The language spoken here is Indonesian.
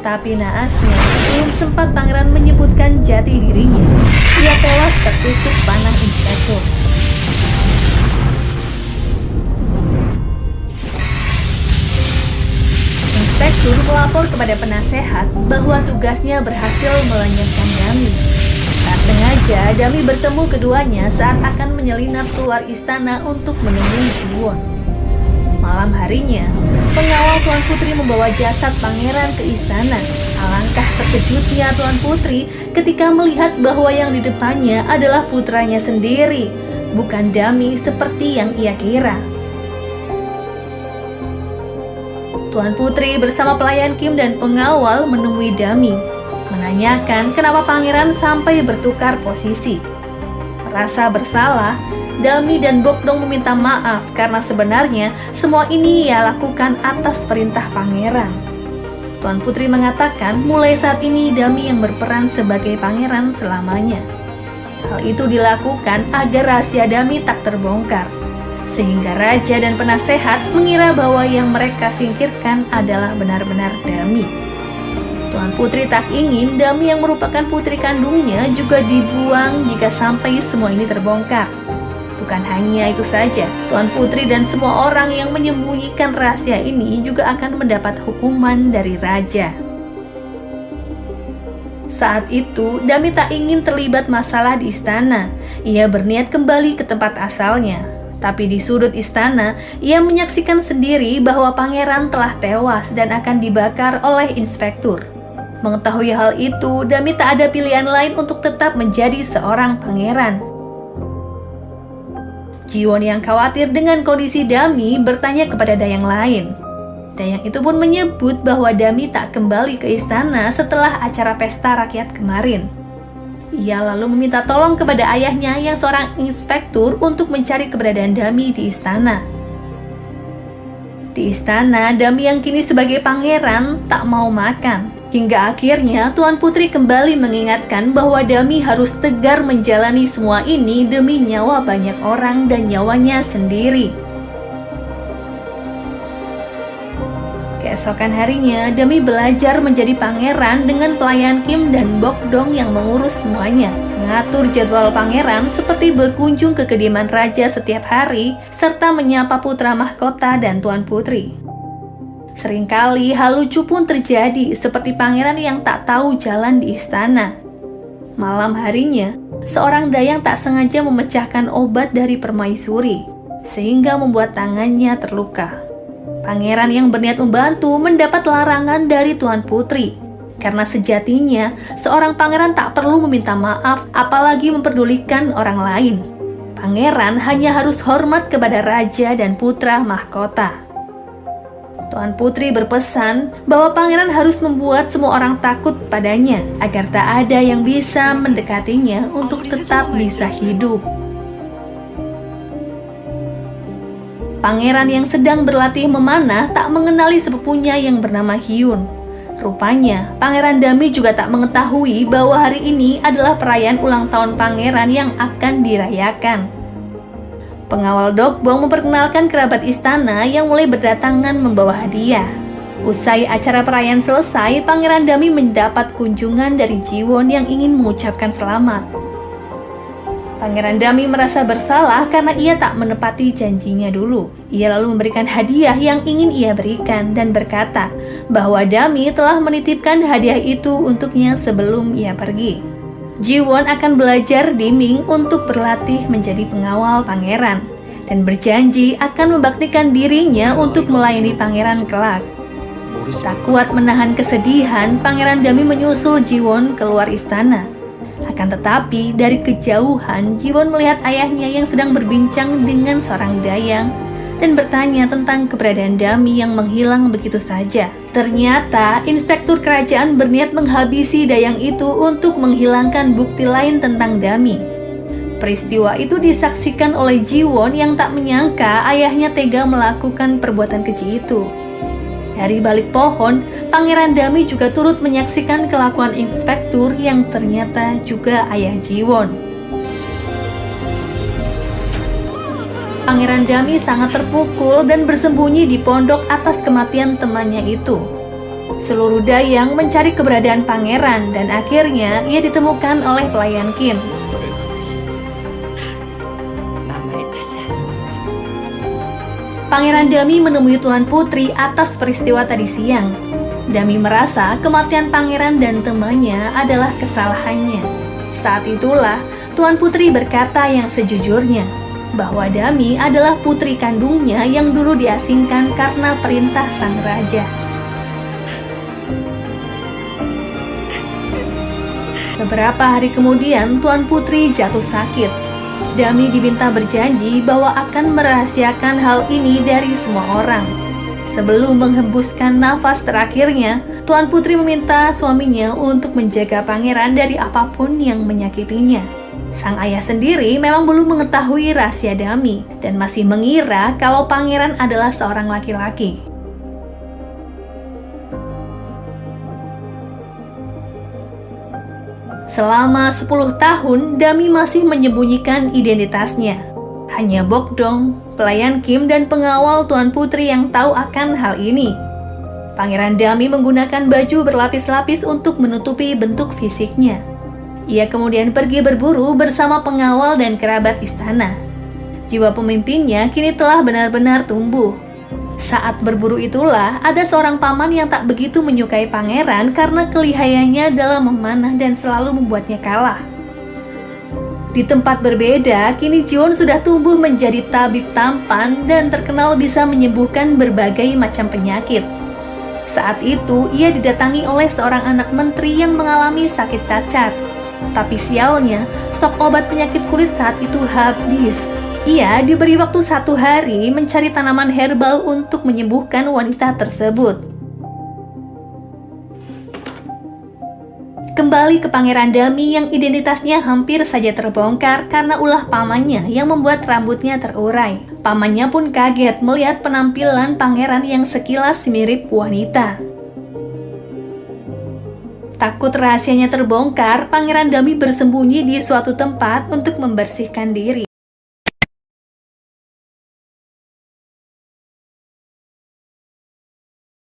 Tapi naasnya, belum sempat pangeran menyebutkan jati dirinya, ia tewas tertusuk panah inspektur. Inspektur melapor kepada penasehat bahwa tugasnya berhasil melenyapkan Dami. Tak sengaja, Dami bertemu keduanya saat akan menyelinap keluar istana untuk menemui Jiwon. Malam harinya, pengawal Tuan Putri membawa jasad pangeran ke istana. Alangkah terkejutnya Tuan Putri ketika melihat bahwa yang di depannya adalah putranya sendiri, bukan Dami seperti yang ia kira. Tuan Putri bersama pelayan Kim dan pengawal menemui Dami, menanyakan kenapa pangeran sampai bertukar posisi. Merasa bersalah, Dami dan Bokdong meminta maaf karena sebenarnya semua ini ia lakukan atas perintah pangeran. Tuan Putri mengatakan mulai saat ini Dami yang berperan sebagai pangeran selamanya. Hal itu dilakukan agar rahasia Dami tak terbongkar, sehingga raja dan penasehat mengira bahwa yang mereka singkirkan adalah benar-benar Dami. Tuan Putri tak ingin Dami yang merupakan putri kandungnya juga dibuang jika sampai semua ini terbongkar. Bukan hanya itu saja, Tuan Putri dan semua orang yang menyembunyikan rahasia ini juga akan mendapat hukuman dari raja. Saat itu, Dami tak ingin terlibat masalah di istana. Ia berniat kembali ke tempat asalnya. Tapi di sudut istana, ia menyaksikan sendiri bahwa pangeran telah tewas dan akan dibakar oleh inspektur. Mengetahui hal itu, Dami tak ada pilihan lain untuk tetap menjadi seorang pangeran. Jiwon yang khawatir dengan kondisi Dami bertanya kepada Dayang lain. Dayang itu pun menyebut bahwa Dami tak kembali ke istana setelah acara pesta rakyat kemarin. Ia lalu meminta tolong kepada ayahnya yang seorang inspektur untuk mencari keberadaan Dami di istana. Di istana, Dami yang kini sebagai pangeran tak mau makan. Hingga akhirnya Tuan Putri kembali mengingatkan bahwa Dami harus tegar menjalani semua ini demi nyawa banyak orang dan nyawanya sendiri. Keesokan harinya, Dami belajar menjadi pangeran dengan pelayan Kim dan Bokdong yang mengurus semuanya. Mengatur jadwal pangeran seperti berkunjung ke kediaman raja setiap hari, serta menyapa putra mahkota dan Tuan Putri. Seringkali hal lucu pun terjadi, seperti pangeran yang tak tahu jalan di istana. Malam harinya, seorang dayang tak sengaja memecahkan obat dari permaisuri, sehingga membuat tangannya terluka. Pangeran yang berniat membantu mendapat larangan dari Tuan Putri, karena sejatinya seorang pangeran tak perlu meminta maaf, apalagi memperdulikan orang lain. Pangeran hanya harus hormat kepada raja dan putra mahkota. Tuan Putri berpesan bahwa pangeran harus membuat semua orang takut padanya agar tak ada yang bisa mendekatinya untuk tetap bisa hidup. Pangeran yang sedang berlatih memanah tak mengenali sepupunya yang bernama Hyun. Rupanya, Pangeran Dami juga tak mengetahui bahwa hari ini adalah perayaan ulang tahun pangeran yang akan dirayakan. Pengawal Dokbong memperkenalkan kerabat istana yang mulai berdatangan membawa hadiah. Usai acara perayaan selesai, Pangeran Dami mendapat kunjungan dari Jiwon yang ingin mengucapkan selamat. Pangeran Dami merasa bersalah karena ia tak menepati janjinya dulu. Ia lalu memberikan hadiah yang ingin ia berikan dan berkata bahwa Dami telah menitipkan hadiah itu untuknya sebelum ia pergi. Jiwon akan belajar di Ming untuk berlatih menjadi pengawal pangeran dan berjanji akan membaktikan dirinya untuk melayani pangeran kelak. Tak kuat menahan kesedihan, Pangeran Dami menyusul Jiwon keluar istana. Akan tetapi, dari kejauhan, Jiwon melihat ayahnya yang sedang berbincang dengan seorang dayang dan bertanya tentang keberadaan Dami yang menghilang begitu saja. Ternyata, inspektur kerajaan berniat menghabisi dayang itu untuk menghilangkan bukti lain tentang Dami. Peristiwa itu disaksikan oleh Jiwon yang tak menyangka ayahnya tega melakukan perbuatan keji itu. Dari balik pohon, Pangeran Dami juga turut menyaksikan kelakuan inspektur yang ternyata juga ayah Jiwon. Pangeran Dami sangat terpukul dan bersembunyi di pondok atas kematian temannya itu. Seluruh dayang mencari keberadaan pangeran dan akhirnya ia ditemukan oleh pelayan Kim. Pangeran Dami menemui Tuan Putri atas peristiwa tadi siang. Dami merasa kematian pangeran dan temannya adalah kesalahannya. Saat itulah Tuan Putri berkata yang sejujurnya, bahwa Dami adalah putri kandungnya yang dulu diasingkan karena perintah sang raja. Beberapa hari kemudian Tuan Putri jatuh sakit. Dami diminta berjanji bahwa akan merahasiakan hal ini dari semua orang. Sebelum menghembuskan nafas terakhirnya, Tuan Putri meminta suaminya untuk menjaga pangeran dari apapun yang menyakitinya. Sang ayah sendiri memang belum mengetahui rahasia Dami dan masih mengira kalau pangeran adalah seorang laki-laki. Selama 10 tahun, Dami masih menyembunyikan identitasnya. Hanya Bokdong, pelayan Kim, dan pengawal Tuan Putri yang tahu akan hal ini. Pangeran Dami menggunakan baju berlapis-lapis untuk menutupi bentuk fisiknya. Ia kemudian pergi berburu bersama pengawal dan kerabat istana. Jiwa pemimpinnya kini telah benar-benar tumbuh. Saat berburu itulah ada seorang paman yang tak begitu menyukai pangeran karena kelihayannya dalam memanah dan selalu membuatnya kalah. Di tempat berbeda, kini Jiwon sudah tumbuh menjadi tabib tampan dan terkenal bisa menyembuhkan berbagai macam penyakit. Saat itu, ia didatangi oleh seorang anak menteri yang mengalami sakit cacar. Tapi sialnya, stok obat penyakit kulit saat itu habis. Ia diberi waktu 1 hari mencari tanaman herbal untuk menyembuhkan wanita tersebut. Kembali ke Pangeran Dami yang identitasnya hampir saja terbongkar karena ulah pamannya yang membuat rambutnya terurai. Pamannya pun kaget melihat penampilan pangeran yang sekilas mirip wanita. Takut rahasianya terbongkar, Pangeran Dami bersembunyi di suatu tempat untuk membersihkan diri.